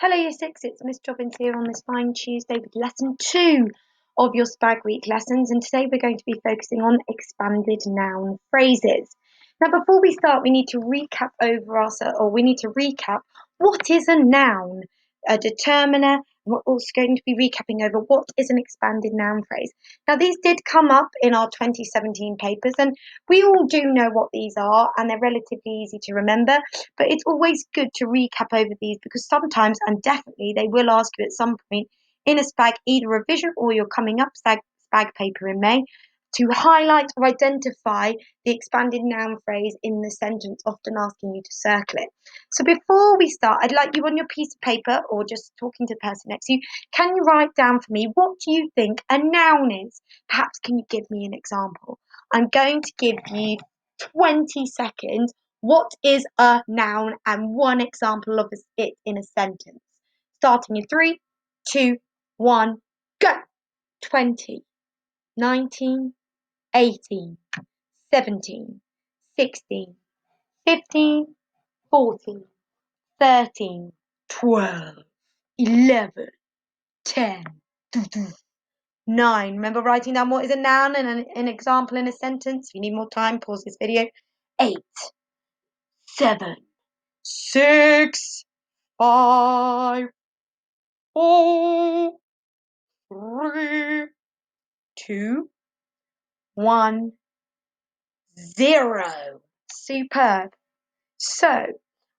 Hello Year 6, it's Miss Jobbins here on this fine Tuesday with lesson 2 of your Spag Week lessons, and today we're going to be focusing on expanded noun phrases. Now before we start, we need to recap what is a noun, a determiner, and we're also going to be recapping over what is an expanded noun phrase. Now these did come up in our 2017 papers, and we all do know what these are, and they're relatively easy to remember, but it's always good to recap over these because sometimes, and definitely, they will ask you at some point in a spag, either revision or you're coming up spag paper in May, to highlight or identify the expanded noun phrase in the sentence, often asking you to circle it. So before we start, I'd like you on your piece of paper or just talking to the person next to you, can you write down for me what do you think a noun is? Perhaps can you give me an example? I'm going to give you 20 seconds. What is a noun and one example of it in a sentence? Starting in 3, 2, 1, go! 20, 19, 18, 17, 16, 15, 14, 13, 12, 11, 10, 9. Remember writing down what is a noun and an example in a sentence? If you need more time, pause this video. 8, 7, 6, 5, 4, 3, 2, 1, 0. Superb. So,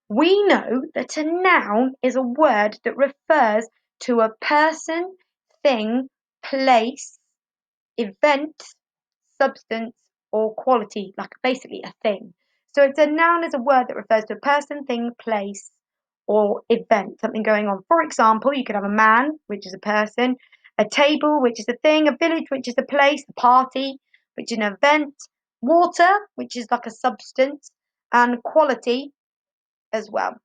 we know that a noun is a word that refers to a person, thing, place, event, substance, or quality, like basically a thing. So it's a noun is a word that refers to a person, thing, place, or event, something going on. For example, you could have a man, which is a person, a table, which is a thing, a village, which is a place, a party, which is an event, water, which is like a substance, and quality as well.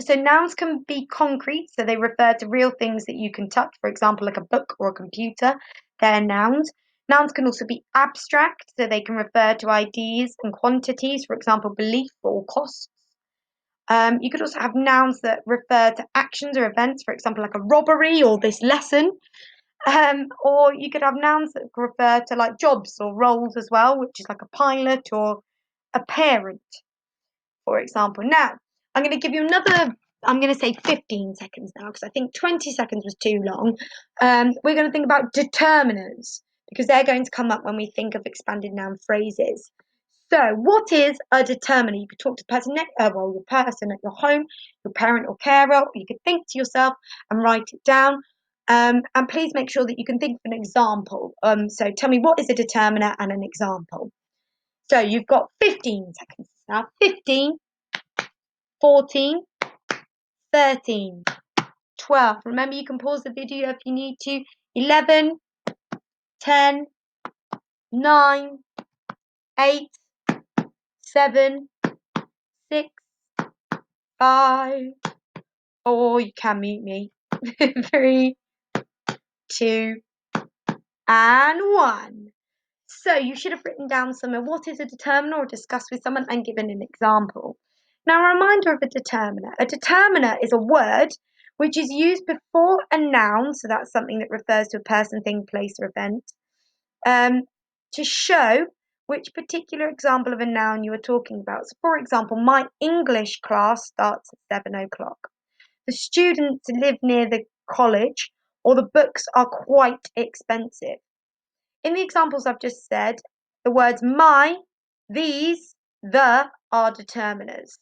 So nouns can be concrete, so they refer to real things that you can touch, for example, like a book or a computer. They're nouns. Nouns can also be abstract, so they can refer to ideas and quantities, for example, belief or costs. You could also have nouns that refer to actions or events, for example, like a robbery or this lesson. Or you could have nouns that refer to like jobs or roles as well, which is like a pilot or a parent, for example. Now, I'm going to give you I'm going to say 15 seconds now because I think 20 seconds was too long. We're going to think about determiners because they're going to come up when we think of expanded noun phrases. So, what is a determiner? You could talk to the person your person at your home, your parent or carer, or you could think to yourself and write it down. And please make sure that you can think of an example. So, tell me what is a determiner and an example. So, you've got 15 seconds now. 15, 14, 13, 12. Remember, you can pause the video if you need to. 11, 10, 9, 8, 7, 6, 5, 4. You can mute me. 3, 2, and 1. So you should have written down somewhere what is a determiner or discussed with someone and given an example. Now, a reminder of a determiner. A determiner is a word which is used before a noun, so that's something that refers to a person, thing, place, or event, to show which particular example of a noun you are talking about. So, for example, my English class starts at 7 o'clock. The students live near the college, or the books are quite expensive. In the examples I've just said, the words my, these, the are determiners.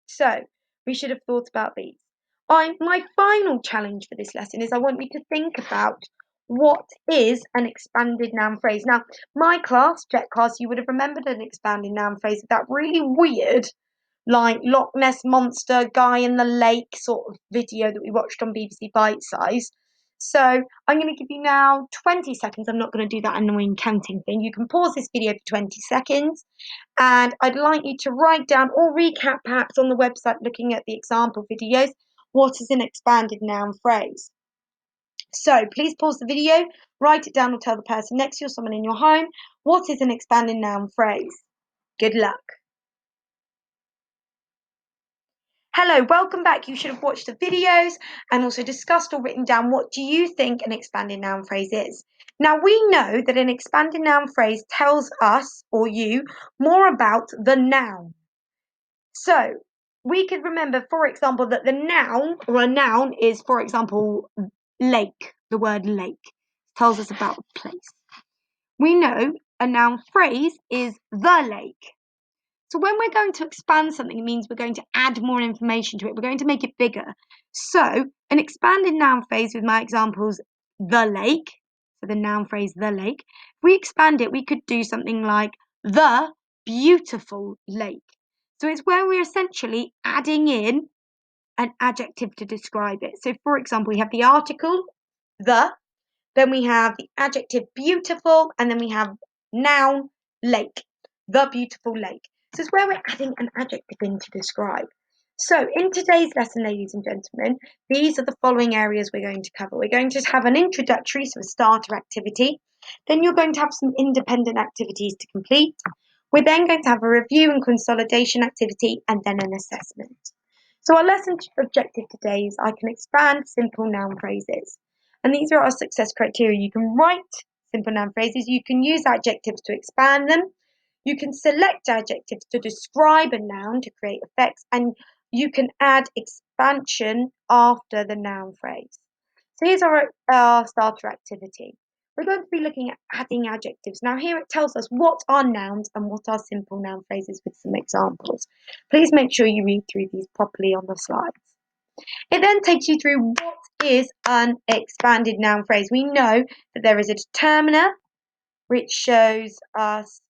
So we should have thought about these. My final challenge for this lesson is I want you to think about what is an expanded noun phrase. Now, my class, Jet class, you would have remembered an expanded noun phrase with that really weird, like Loch Ness Monster, guy in the lake sort of video that we watched on BBC Bite Size. So I'm going to give you now 20 seconds. I'm not going to do that annoying counting thing. You can pause this video for 20 seconds. And I'd like you to write down or recap perhaps on the website looking at the example videos, what is an expanded noun phrase. So please pause the video, write it down or tell the person next to you or someone in your home, what is an expanded noun phrase. Good luck. Hello, welcome back. You should have watched the videos and also discussed or written down what do you think an expanded noun phrase is. Now we know that an expanded noun phrase tells us or you more about the noun. So we could remember, for example, that the noun or a noun is, for example, lake. The word lake tells us about a place. We know a noun phrase is the lake. So when we're going to expand something, it means we're going to add more information to it. We're going to make it bigger. So an expanded noun phrase with my examples, the lake, so the noun phrase, the lake, if we expand it, we could do something like the beautiful lake. So it's where we're essentially adding in an adjective to describe it. So for example, we have the article, the, then we have the adjective beautiful, and then we have noun lake, the beautiful lake. So it's where we're adding an adjective in to describe. So in today's lesson, ladies and gentlemen, these are the following areas we're going to cover. We're going to have an introductory, so a starter activity. Then you're going to have some independent activities to complete. We're then going to have a review and consolidation activity, and then an assessment. So our lesson objective today is I can expand simple noun phrases. And these are our success criteria. You can write simple noun phrases, you can use adjectives to expand them, you can select adjectives to describe a noun to create effects, and you can add expansion after the noun phrase. So here's our starter activity. We're going to be looking at adding adjectives. Now here it tells us what are nouns and what are simple noun phrases with some examples. Please make sure you read through these properly on the slides. It then takes you through what is an expanded noun phrase. We know that there is a determiner, which shows us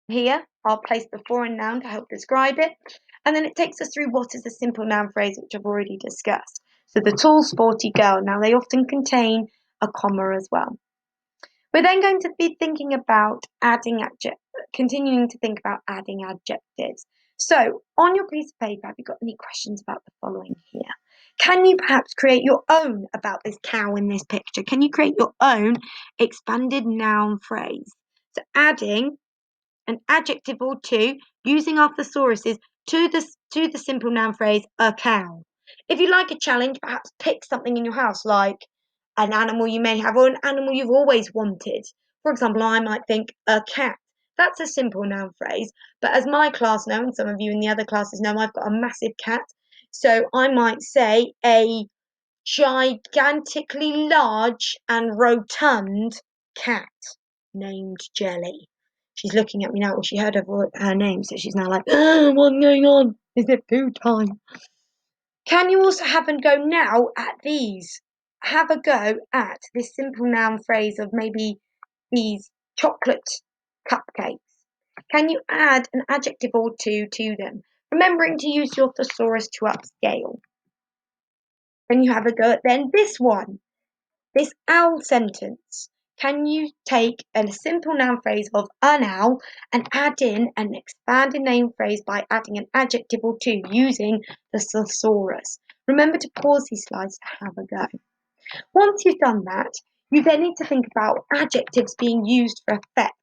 here, I'll place before a noun to help describe it. And then it takes us through what is a simple noun phrase, which I've already discussed. So the tall, sporty girl. Now they often contain a comma as well. We're then going to be thinking about continuing to think about adding adjectives. So on your piece of paper, have you got any questions about the following here? Can you perhaps create your own about this cow in this picture? Can you create your own expanded noun phrase? So adding an adjective or two using our thesauruses to the simple noun phrase a cow. If you like a challenge, perhaps pick something in your house like an animal you may have or an animal you've always wanted. For example, I might think a cat. That's a simple noun phrase, but as my class know, and some of you in the other classes know, I've got a massive cat. So I might say a gigantically large and rotund cat named Jelly. She's looking at me now. Well, she heard her name, so she's now like, what's going on? Is it food time? Can you also have a go now at these? Have a go at this simple noun phrase of maybe these chocolate cupcakes. Can you add an adjective or two to them? Remembering to use your thesaurus to upscale. Can you have a go at then this one? This owl sentence. Can you take a simple noun phrase of an owl and add in an expanded noun phrase by adding an adjective or two using the thesaurus? Remember to pause these slides to have a go. Once you've done that, you then need to think about adjectives being used for effect.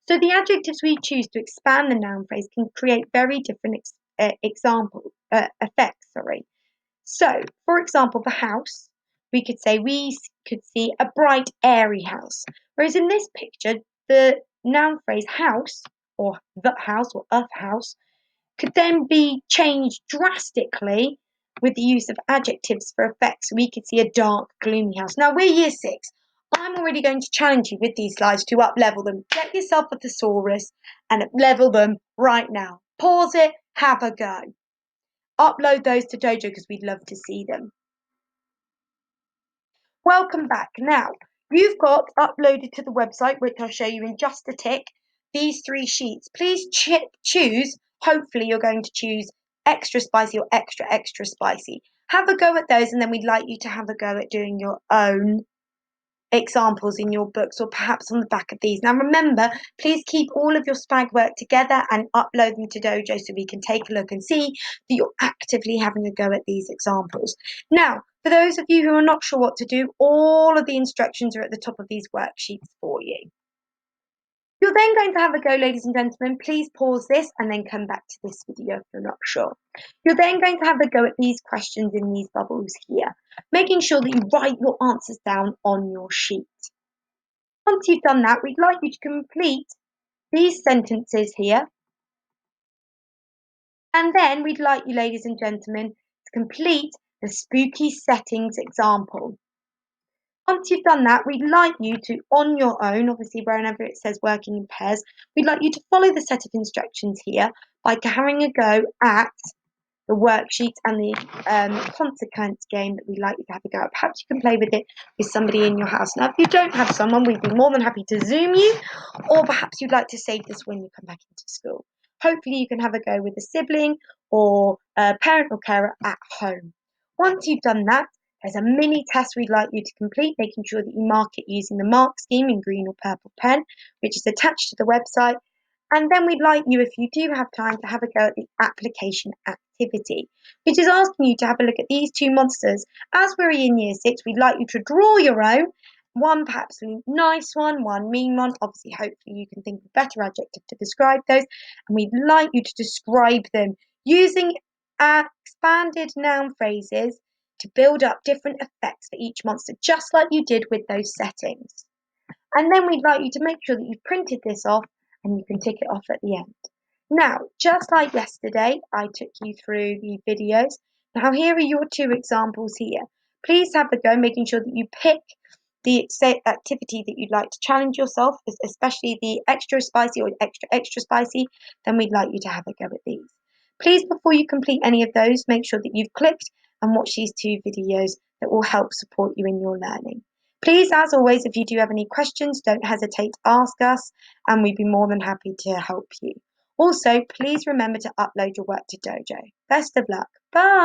So the adjectives we choose to expand the noun phrase can create very different effects. So, for example, the house, we could say we could see a bright, airy house. Whereas in this picture, the noun phrase house, or the house, or a house, could then be changed drastically with the use of adjectives for effect. So we could see a dark, gloomy house. Now, we're year 6. I'm already going to challenge you with these slides to up-level them. Get yourself a thesaurus and up-level them right now. Pause it, have a go. Upload those to Dojo because we'd love to see them. Welcome back. Now, you've got uploaded to the website, which I'll show you in just a tick, these 3 sheets. Please choose, hopefully you're going to choose extra spicy or extra spicy. Have a go at those, and then we'd like you to have a go at doing your own examples in your books or perhaps on the back of these. Now remember, please keep all of your spag work together and upload them to Dojo so we can take a look and see that you're actively having a go at these examples. Now, for those of you who are not sure what to do, all of the instructions are at the top of these worksheets for you. You're then going to have a go, ladies and gentlemen. Please pause this and then come back to this video if you're not sure. You're then going to have a go at these questions in these bubbles here, making sure that you write your answers down on your sheet. Once you've done that, we'd like you to complete these sentences here. And then we'd like you, ladies and gentlemen, to complete the spooky settings example. Once you've done that, we'd like you to, on your own, obviously wherever it says working in pairs, we'd like you to follow the set of instructions here by having a go at the worksheet and the consequence game that we'd like you to have a go at. Perhaps you can play with it with somebody in your house. Now, if you don't have someone, we'd be more than happy to Zoom you, or perhaps you'd like to save this when you come back into school. Hopefully you can have a go with a sibling or a parent or carer at home. Once you've done that, there's a mini test we'd like you to complete, making sure that you mark it using the mark scheme in green or purple pen, which is attached to the website. And then we'd like you, if you do have time, to have a go at the application activity, which is asking you to have a look at these two monsters. As we're in year 6, we'd like you to draw your own, one perhaps a nice one mean one. Obviously, hopefully you can think of a better adjective to describe those. And we'd like you to describe them using expanded noun phrases to build up different effects for each monster, just like you did with those settings. And then we'd like you to make sure that you've printed this off and you can tick it off at the end. Now, just like yesterday, I took you through the videos. Now, here are your 2 examples here. Please have a go, making sure that you pick the activity that you'd like to challenge yourself, especially the extra spicy or extra spicy. Then we'd like you to have a go at these. Please, before you complete any of those, make sure that you've clicked and watched these 2 videos that will help support you in your learning. Please, as always, if you do have any questions, don't hesitate to ask us, and we'd be more than happy to help you. Also, please remember to upload your work to Dojo. Best of luck. Bye.